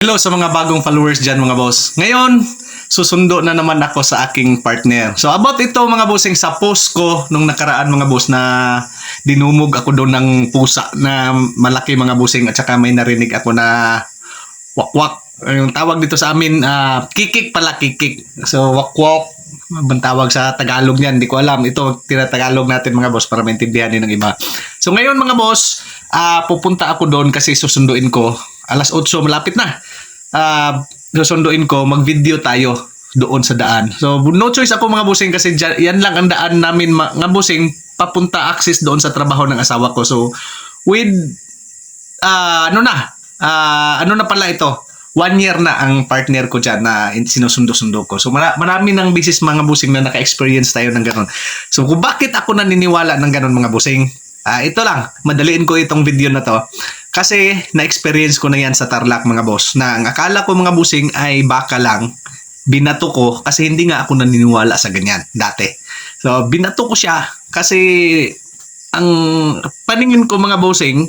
Hello sa mga bagong followers dyan mga boss. Ngayon, susundo na naman ako sa aking partner. So about ito mga bossing sa post ko nung nakaraan mga boss na dinumog ako doon ng pusa na malaki mga bossing at saka may narinig ako na wakwak. Yung tawag dito sa amin, kikik pala, kikik. So wakwak, ang tawag sa Tagalog niyan, hindi ko alam. Ito tinatagalog natin mga boss para maintindihan din ng iba. So ngayon mga boss, pupunta ako doon kasi susunduin ko. Alas 8 malapit na. Susunduin ko, mag-video tayo doon sa daan. So no choice ako mga bossing kasi yan lang ang daan namin mga bossing papunta access doon sa trabaho ng asawa ko. So with ano na pala ito, 1 year na ang partner ko dyan na sinusundo-sundo ko. So marami ng bisis mga bossing na naka-experience tayo ng ganun. So kung bakit ako naniniwala ng ganun mga bossing, ito lang, madaliin ko itong video na to. Kasi na-experience ko na yan sa Tarlac mga boss. Na ang akala ko mga bossing ay baka lang, binato ko kasi hindi nga ako naniniwala sa ganyan dati. So binato ko siya kasi ang paningin ko mga bossing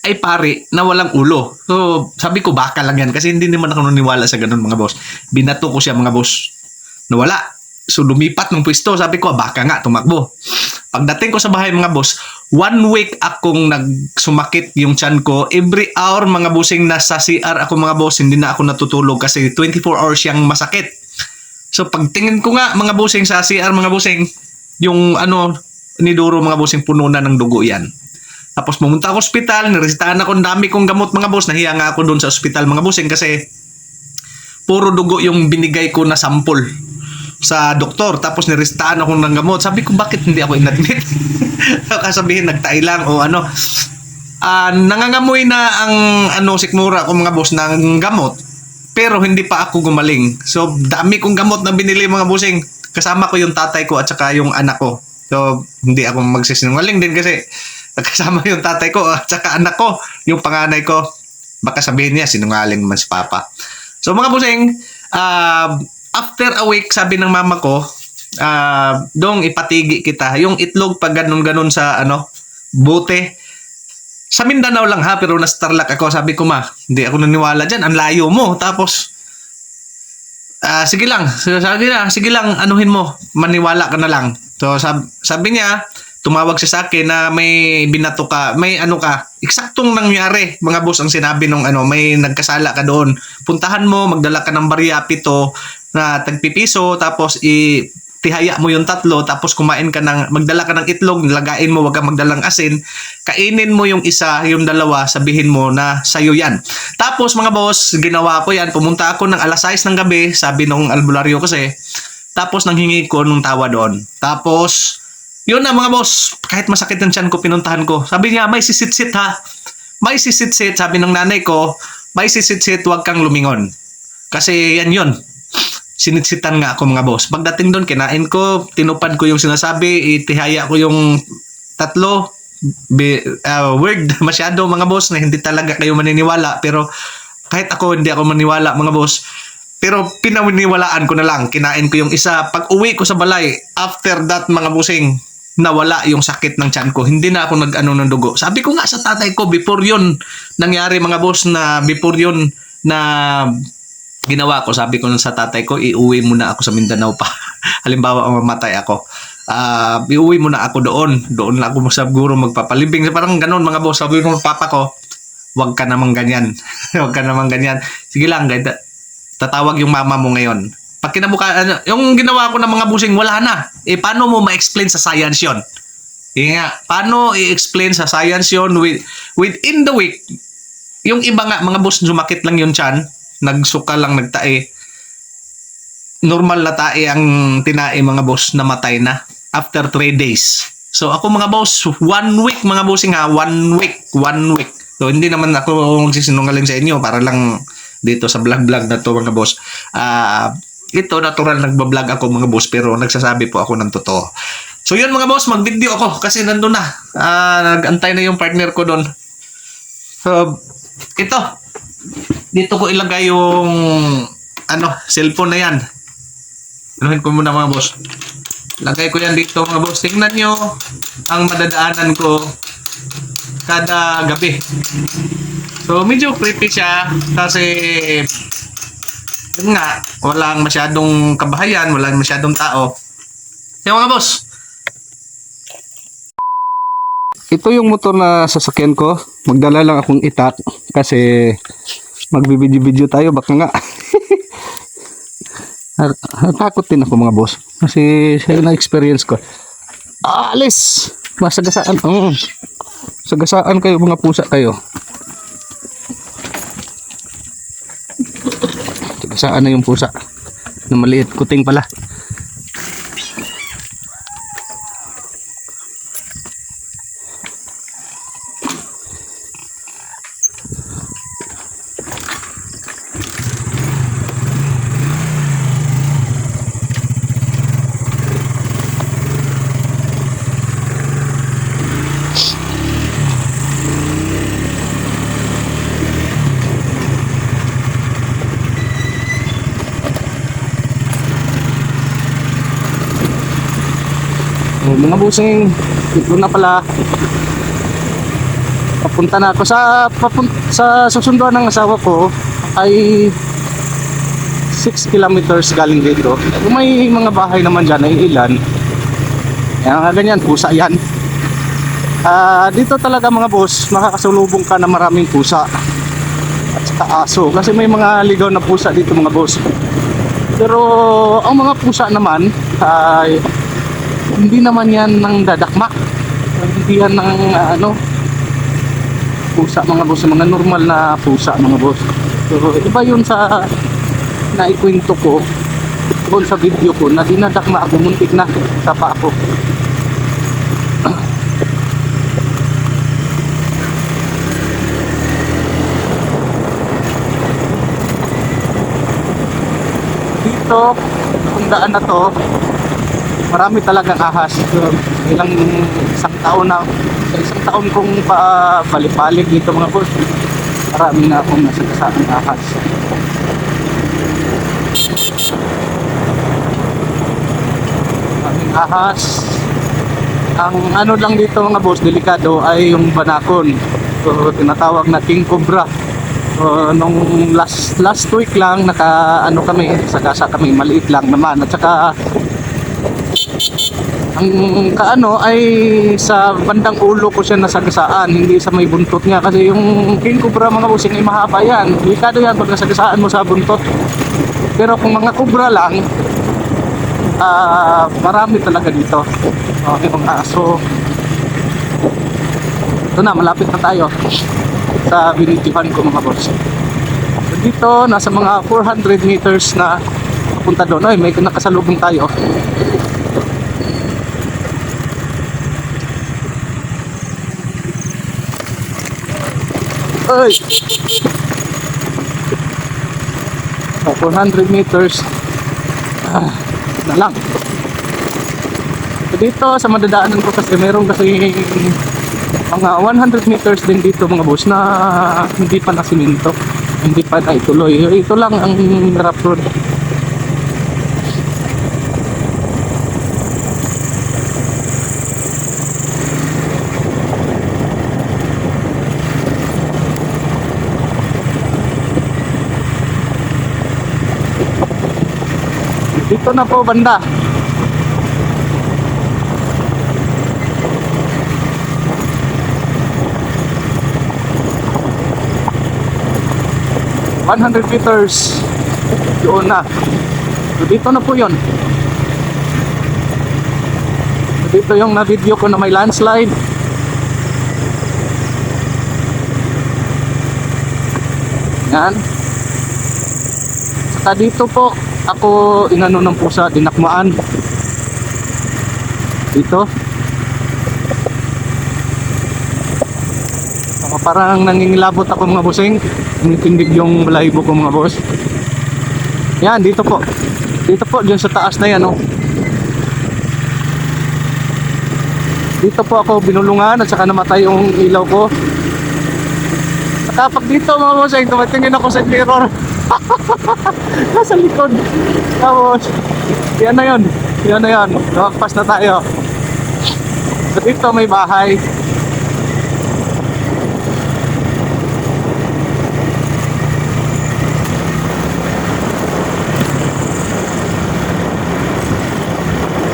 ay pare na walang ulo. So sabi ko baka lang yan kasi hindi naman ako naniniwala sa ganun mga boss. Binato ko siya mga boss. Nawala. So lumipat ng pwesto. Sabi ko baka nga tumakbo. Pagdating ko sa bahay mga boss, 1 week akong nagsumakit yung tiyan ko. Every hour mga bossing nasa CR ako mga boss, hindi na ako natutulog kasi 24 hours siyang masakit. So pagtingin ko nga mga bossing sa CR mga bossing, yung niduro mga bossing puno na ng dugo yan. Tapos pumunta ako sa ospital, niresetahan ako ng dami kong gamot mga boss, nahiya nga ako doon sa ospital mga bossing kasi puro dugo yung binigay ko na sample sa doktor, tapos nirestaan ako ng gamot. Sabi ko bakit hindi ako inadmit? Sabihin nagtay lang o ano. Nangangamoy na ang sikmura ko mga boss ng gamot, pero hindi pa ako gumaling. So dami kong gamot na binili mga bossing. Kasama ko yung tatay ko at saka yung anak ko. So hindi ako magsisinungaling din kasi kasama yung tatay ko at saka anak ko, yung panganay ko. Baka sabihin niya sinungaling man si Papa. So mga bossing, after a week, sabi ng mama ko, dong ipatigi kita. Yung itlog pag ganun-ganun sa bote. Sa Mindanao lang ha, pero nasa Tarlac ako. Sabi ko hindi ako naniwala dyan. Ang layo mo. Tapos, sige lang, anuhin mo. Maniwala ka na lang. So, sabi niya, tumawag siya sa akin na may binato ka, may ka. Eksaktong nangyari, mga boss, ang sinabi nung may nagkasala ka doon. Puntahan mo, magdala ka ng barya, 7 na tagpipiso, tapos tihaya mo yung 3, tapos kumain ka magdala ka ng itlog, lagain mo, wag kang magdalang asin, kainin mo yung isa, yung 2, sabihin mo na sayo yan. Tapos mga boss, ginawa ko yan, pumunta ako ng alas 6 ng gabi, sabi nung albularyo kasi, tapos nanghingi ko nung tawa doon. Tapos, yun na mga boss, kahit masakit ng tiyan ko, pinuntahan ko. Sabi niya, may sisit-sit ha. May sisit-sit, sabi ng nanay ko, may sisit-sit, wag kang lumingon. Kasi yan yun. Sinitsitan nga ako mga boss. Pagdating doon, kinain ko, tinupad ko yung sinasabi, itihaya ko yung 3. Word masyado mga boss na hindi talaga kayo maniniwala. Pero kahit ako hindi ako maniwala mga boss. Pero pinaniniwalaan ko na lang. Kinain ko yung isa. Pag uwi ko sa balay, after that mga bossing, nawala yung sakit ng tiyan ko. Hindi na ako ng dugo. Sabi ko nga sa tatay ko, before yun nangyari mga boss, na before yun na ginawa ko, sabi ko sa tatay ko, iuwi muna ako sa Mindanao pa. Halimbawa, mamatay ako. Iuwi muna ako doon. Doon lang ako siguro magpapalibing. Parang ganun mga boss. Sabi ko papa ko, wag ka namang ganyan. Wag ka namang ganyan. Sige lang, tatawag yung mama mo ngayon. Pag kinabukasan, yung ginawa ko ng mga busing, wala na. Paano mo ma-explain sa science yun? Paano i-explain sa science yun within the week? Yung iba nga, mga boss, sumakit lang yung tiyan, nagsuka lang, nagtae. Normal na tae ang tinae mga boss, namatay na after 3 days. So ako mga boss, 1 week mga bossing ha, 1 week. So hindi naman ako magsisinungaling sa inyo para lang dito sa vlog na to mga boss. Ito natural nagbablog ako mga boss, pero nagsasabi po ako ng totoo. So yun mga boss, mag-video ako kasi nandun na. Nag-antay na yung partner ko doon. So ito, dito ko ilagay yung cellphone na yan. Anuhin ko muna mga boss. Lagay ko yan dito mga boss. Tingnan nyo ang madadaanan ko kada gabi. So medyo creepy siya kasi yun nga, walang masyadong kabahayan, walang masyadong tao. Yung mga boss, ito yung motor na sasakyan ko. Magdala lang akong itak kasi magbibidyo-video tayo, baka nga. Natakot din ako mga boss kasi siya na experience ko. Alis! Masagasaan. Sagasaan kayo mga pusa kayo. Sagasaan na yung pusa na maliit, kuting pala. Mga busing, ito na pala. Papunta na ako sa susunduan ng asawa ko ay 6 kilometers galing dito. Kung may mga bahay naman dyan ay ilan. Yan, ganyan, pusa yan. Dito talaga mga boss, makakasulubong ka na maraming pusa at saka aso. Kasi may mga ligaw na pusa dito mga boss. Pero ang mga pusa naman ay hindi naman yan ng dadakma. Hindi yan ng pusa mga boss, mga normal na pusa mga boss. So iba yun sa naikwento ko doon sa video ko na dinadakma ako, muntik na sa pa ako. Dito, kung daan na to, marami talagang ahas. Isang taon kong balik-balik dito mga boss, marami na akong nasagasaan ahas. Maraming ahas. Ang ano lang dito mga boss, delikado ay yung banakon. So tinatawag na king cobra. Nung last week lang kami, sagasa kami, maliit lang naman. At saka ang ay sa bandang ulo ko siya nasagasaan, hindi sa may buntot niya. Kasi yung king cobra mga busing ay mahaba yan. Delikado yan pag nasagasaan mo sa buntot. Pero kung mga cobra lang, marami talaga dito. Yung aso. Ito na, malapit na tayo sa binitihan ko mga boss. So dito, nasa mga 400 meters na punta doon. Ay, may nakasalubong tayo. Ay! 400 meters na lang. So dito sa madadaanan ko kasi meron kasi mga 100 meters din dito mga boss na hindi pa nasiminto, hindi pa naituloy. Ito lang ang rough road. Dito na po banda. ...100 meters doon na. So dito na po yun. So dito yung na-video ko na may landslide. Yan. Saka dito po ako inano ng pusa, dinakmaan dito. Parang nangingilabot ako mga bossing, tinitindig yung balahibo ko mga boss. Yan, dito po dyan sa taas na yan, oh. Dito po ako binulungan at saka namatay yung ilaw ko. At pag dito mga bossing, tumatingin ako sa mirror. Nasa likod. Tapos yan na yun, lumagpas na tayo. So dito may bahay.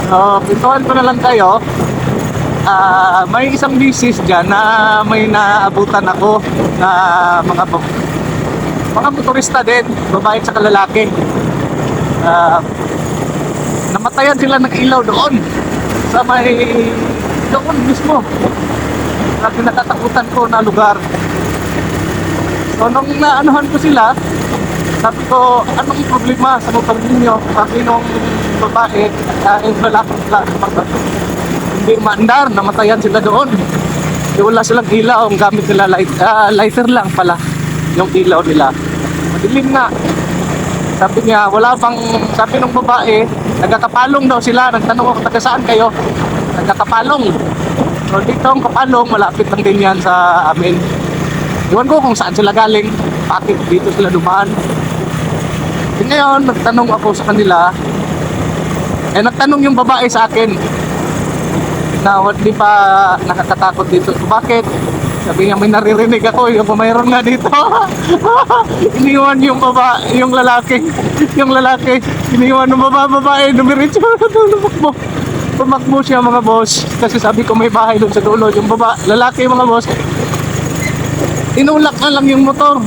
So, pintuan ko na lang kayo. May isang business dyan na may naabutan ako na mga motorista din, babae at lalaki. Namatayan sila ng ilaw doon sa doon mismo na pinakatakutan ko na lugar. So nung naanuhan ko sila, sabi ko, anong problema sa motor ninyo? Sabi nung babae, yung lalaki hindi maandar, namatayan sila doon. Wala silang ilaw, ang gamit nila lighter lang pala yung ilaw nila. Madilim na. Sabi niya, sabi nung babae, nagkakapalong daw sila. Nagtanong ako, taga saan kayo? Nagkakapalong. So dito ang kapalong, malapit lang din yan sa amin. Iwan ko kung saan sila galing, bakit dito sila dumaan. E ngayon, nagtanong ako sa kanila, nagtanong yung babae sa akin, na hindi pa nakakatakot dito. So, bakit? Sabi niya, may naririnig ako, yung mayroon nga dito. Iniwan yung lalaki, iniwan ng babae, dumiretso na tumakbo. Tumakbo siya mga boss, kasi sabi ko may bahay doon sa dulo. Yung lalaki mga boss, inulak na lang yung motor.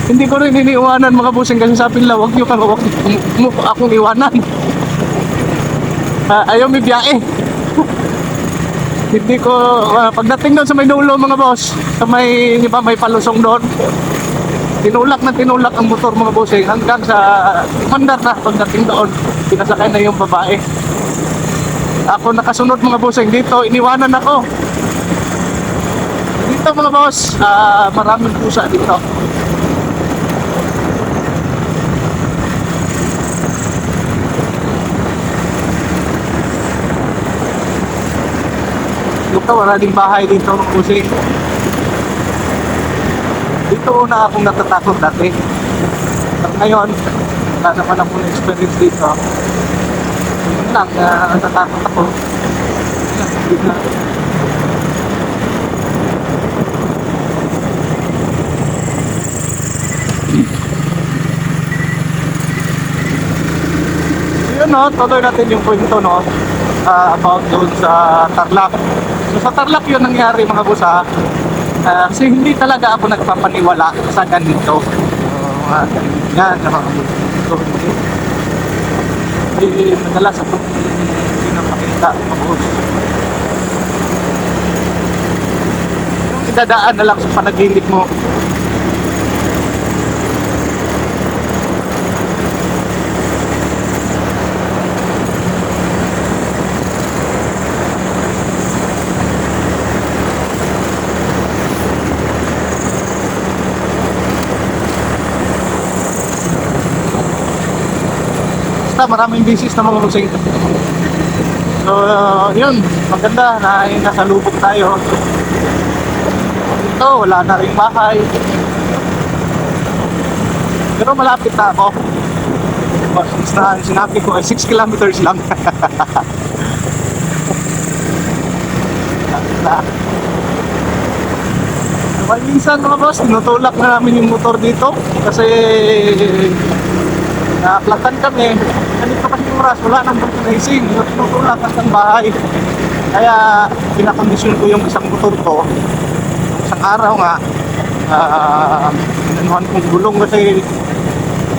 Hindi ko rin iniiwanan mga bossing kasi sabi nila, wag akong iwanan. Ayaw may biyahe. Hindi ko, pagdating doon sa may dulo mga boss, sa may palusong doon, tinulak ang motor mga bossing hanggang sa mandar na. Pagdating doon, pinasakay na yung babae. Ako nakasunod mga bossing dito, iniwanan ako. Dito mga boss, maraming pusa dito. Dito wala ding bahay dito mga bossing. Dito na akong natatakot dati. At ngayon, wala naman akong experience dito. Yun lang, natatakot ako. Yun no, tuloy natin yung kwento no, about doon sa Tarlac. So sa Tarlac yun nangyari mga boss kasi hindi talaga ako nagpapaniwala sa ganito. Yan, mga boss. Madalas ako pinapakita mga boss. Yung idadaan na lang sa panaginip mo. Maraming business na mga bossing. So yun, maganda na nasa lubog tayo. Ito, wala na rin bahay. Pero malapit na ako. Since na sinabi ko ay 6 kilometers lang. Minsan mga boss, tinutulak na namin yung motor dito kasi naplatan kami. Ganito kasi yung oras, wala nang vulcanizing. Tinutulak ang bahay. Kaya pinakondisyon ko yung isang motor ko. Isang araw nga, inanuhan kong gulong kasi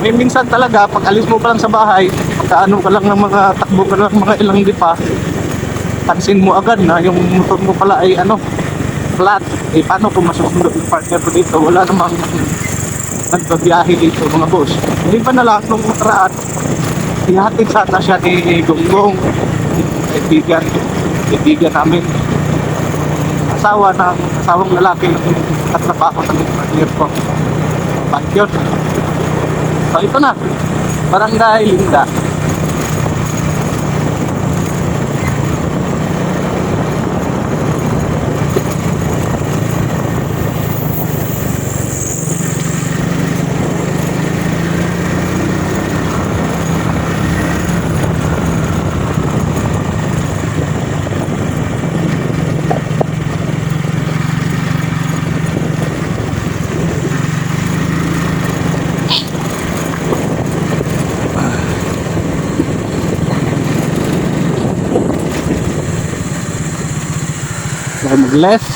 may minsan talaga, pag alis mo pa lang sa bahay, pagkaano ka lang ng mga takbo ka lang mga ilang dipa, pansin mo agad na yung motor mo pala ay flat. Paano kung masusunod yung partner ko dito? Wala namang nagbabiyahe dito mga boss. Hindi pa na lang nung nakaraan, ihatid sana siya ni Gonggong, kaibigan namin, asawang lalaki ng katrabaho ng partner ko. Bakit? So ito na, Barangay Linda. Left.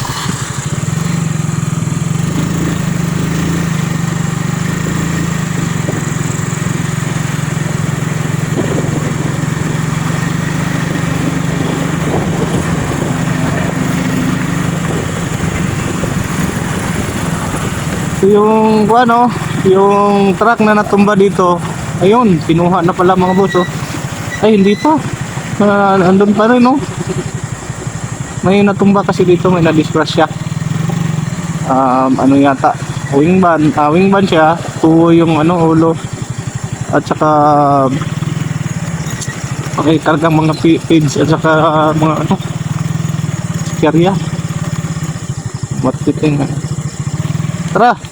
Yung ano, yung truck na natumba dito, ayun, kinuha na pala mga boss, oh. Ay, hindi pa. Andun pa rin, oh. May natumba kasi dito, may na-disgrasya. Ano yata, wingban siya, tuwo yung ano, ulo. At saka okay, kargang mga feeds at saka mga ano, karya. Matiting. Tara!